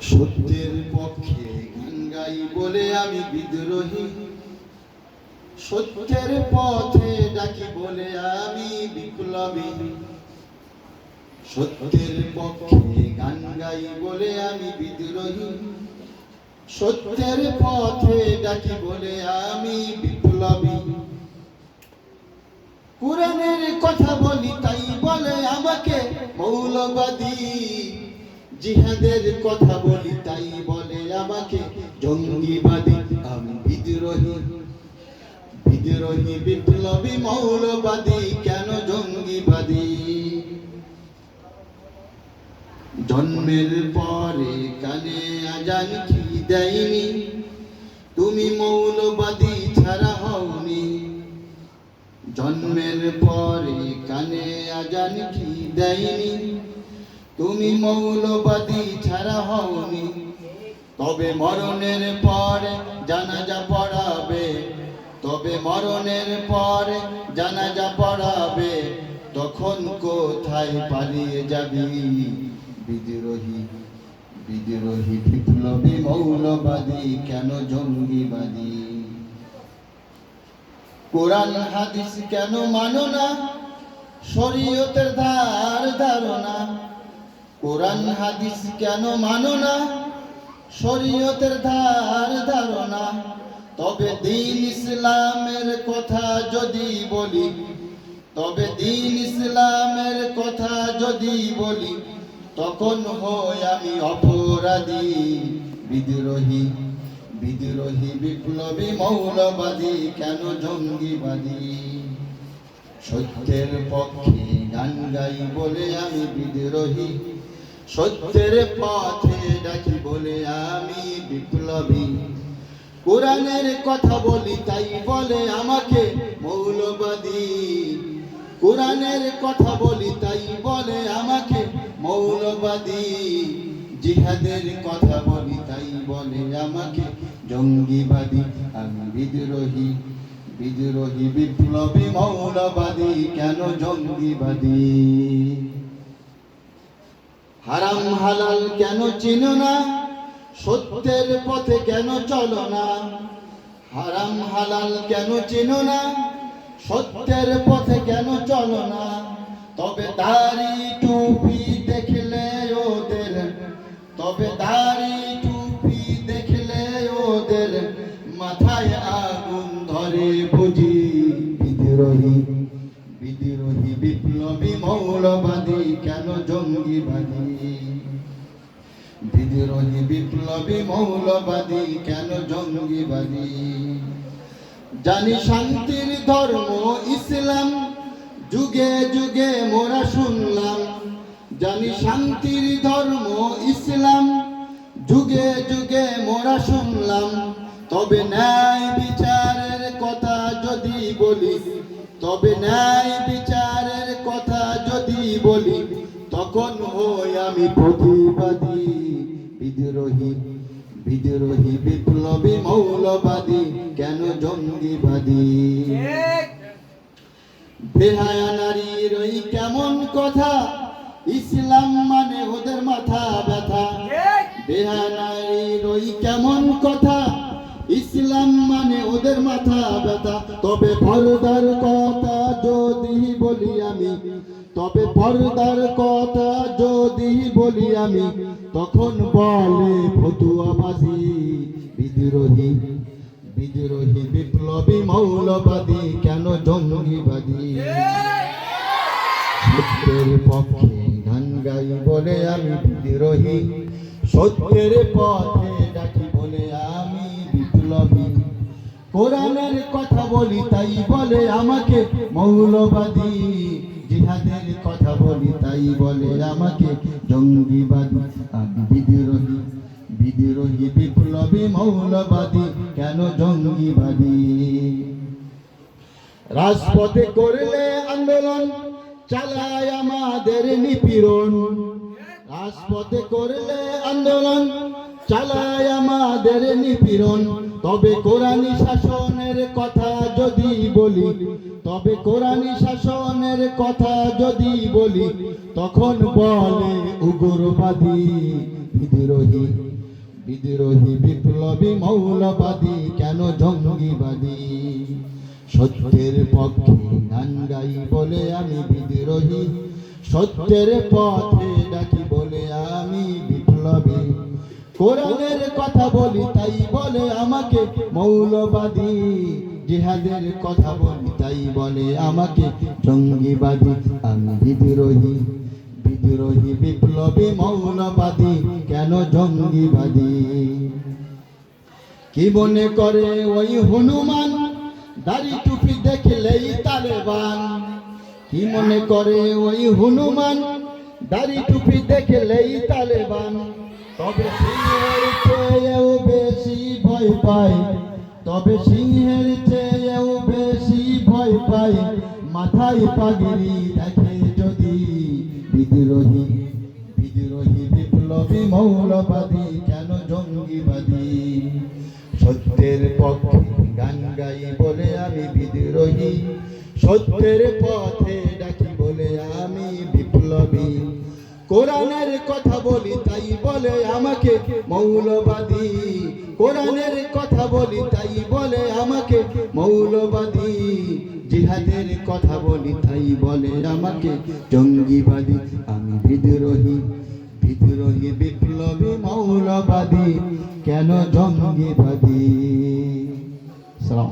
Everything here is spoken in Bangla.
সত্যের পক্ষে গান গাই বলে আমি বিদ্রোহী, সত্যের পথে ডাকি বলে আমি বিপ্লবী। সত্যের পক্ষে গান গাই বলে আমি বিদ্রোহী, সত্যের পথে ডাকি বলে আমি বিপ্লবী। কুরআনের কথা বলি তাই বলে আমাকে মৌলবাদী, জিহাদের কথা বলি তাই বলে আমাকে জঙ্গিবাদী। আমি বিদ্রোহী, বিদ্রোহী বিপ্লবী মৌলবাদী, কেন জঙ্গিবাদী? জন্মের পরে কানে আজান কি দেয়নি, তুমি মৌলবাদী ছাড়া হওনি। জন্মের পরে কানে আজান কি দেয়নি, তুমি মৌলবাদী ছাড়া হওনি। তবে মরণের পরে জানাজা পড়াবে, তবে মরণের পরে জানাজা পড়াবে, তখন কোথায় পালিয়ে যাবি? বিদ্রোহী, বিদ্রোহী বিপ্লবী মৌলবাদী, কেন জঙ্গিবাদী? কোরআন হাদিস কেন মানো না, শরীয়তের ধার ধারণা? কোরআন হাদিস কেন মানো না, শরীয়তের ধার ধারণা? তবে দ্বীন ইসলামের কথা যদি বলি, তবে দ্বীন ইসলামের কথা যদি বলি, তখন হই আমি অপরাধী। বিদ্রোহী, বিদ্রোহী বিপ্লবী মৌলবাদী, কেন জঙ্গিবাদী? সত্যের পক্ষে গান গাই বলে আমি বিদ্রোহী, সত্যের পথে ডাকি বলে আমি বিপ্লবী। কোরআনের কথা বলি তাই বলে আমাকে মৌলবাদী, কোরআনের কথা বলি তাই বলে আমাকে মৌলবাদী। জিহাদের কথা বলি তাই বলে আমাকে জঙ্গিবাদী। আমি বিদ্রোহী, বিদ্রোহী বিপ্লবী মৌলবাদী, কেন জঙ্গিবাদী? হারাম হালাল কেন চিনো না, সত্যের পথে কেন চলো না? হারাম হালাল কেন চিনো না, সত্যের পথে কেন চলো না? তবে দাড়ি টুপি দেখলে ওদের, তবে দাড়ি টুপি দেখলে ওদের মাথায় আগুন ধরে বুঝি। বিদ্রোহী, বিদ্রোহী বিপ্লবী মৌলবাদী, কেন জঙ্গিবাদী? বিদ্রোহী বিপ্লবী মৌলবাদী, কেন জঙ্গিবাদী? জানি শান্তির ধর্ম ইসলাম, যুগে যুগে মোরা শুনলাম। জানি শান্তির ধর্ম ইসলাম, যুগে যুগে মোরা শুনলাম। তবে ন্যায় বিচারের কথা যদি বলি, তবে ন্যায় বিচারের কথা যদি বলি, তখন হই আমি প্রতিবাদী। বিদ্রোহী, বিদ্রোহী বিপ্লবী মৌলবাদী, কেন জঙ্গিবাদী? বেহায়া নারীর ওই কেমন কথা, ইসলাম মানে ওদের মাথা ব্যথা। বেহায়া নারীর ওই কেমন কথা, ইসলাম মানে ওদের মাথা ব্যথা। তবে পর্দার কথা যদি বলি আমি, তবে পর্দার কথা যদি বলি আমি, তখন বলে ফতুয়াবাজি। বিদ্রোহী, বিদ্রোহী বিপ্লবী মৌলবাদী, কেন জঙ্গিবাদী? সত্যের পক্ষে গান গাই বলে আমি বিদ্রোহী, সত্যের পথে ডাকি বলে আমি বিপ্লবী। কোরআনের কথা বলি তাই বলে আমাকে মৌলবাদী, জিহাদের কথা বলি তাই বলে আমাকে জঙ্গিবাদী। আমি বিদ্রোহী, বিদ্রোহী বিপ্লবী মৌলবাদী, কেন জঙ্গিবাদী? রাজপথে করলে আন্দোলন, চালায় আমাদের নিপীড়ন। রাজপথে করলে আন্দোলন, চালায় আমাদের নিপীড়ন। তবে কোরআনী শাসনের কথা যদি বলি, তবে কোরআনী শাসনের কথা যদি বলি, তখন বলে উগ্রবাদী। বিদ্রোহী, বিদ্রোহী বিপ্লবী মৌলবাদী কেন জঙ্গিবাদী সত্যের পক্ষে গান গাই বলে আমি বিদ্রোহী সত্যের পথে ডাকি বলে আমি বিপ্লবী কোরআনের কথা বলি তাই বলে আমাকে মৌলবাদী জিহাদের কথা বলি তাই বলে আমাকে জঙ্গিবাদী আমি বিদ্রোহী বিদ্রোহী বিপ্লবী মৌলবাদী কেন জঙ্গিবাদী কি মনে করে ওই হনুমান দাড়ি টুপি দেখলেই তালেবান কি মনে করে ওই হনুমান দাড়ি টুপি দেখলেই তালেবান তবে সিংহের চেয়েও বেশি ভয় পায় তবে সিংহের চেয়েও বেশি ভয় পায় মাথায় পাগড়ি দেখে যদি বিদ্রোহী বিদ্রোহী বিপ্লবী মৌলবাদী কেন জঙ্গিবাদী সত্যের পক্ষে গান গাই বলে আমি বিদ্রোহী সত্যের পথে ডাকি বলে আমি বিপ্লবী কোরআনের কথা বলি তাই বলে আমাকে মৌলবাদী কোরআনের কথা বলি তাই বলে আমাকে মৌলবাদী জিহাদের কথা বলি তাই বলে আমাকে জঙ্গিবাদী আমি বিদ্রোহী বিদ্রোহী বিপ্লবী মৌলবাদী কেন জঙ্গিবাদী সালাম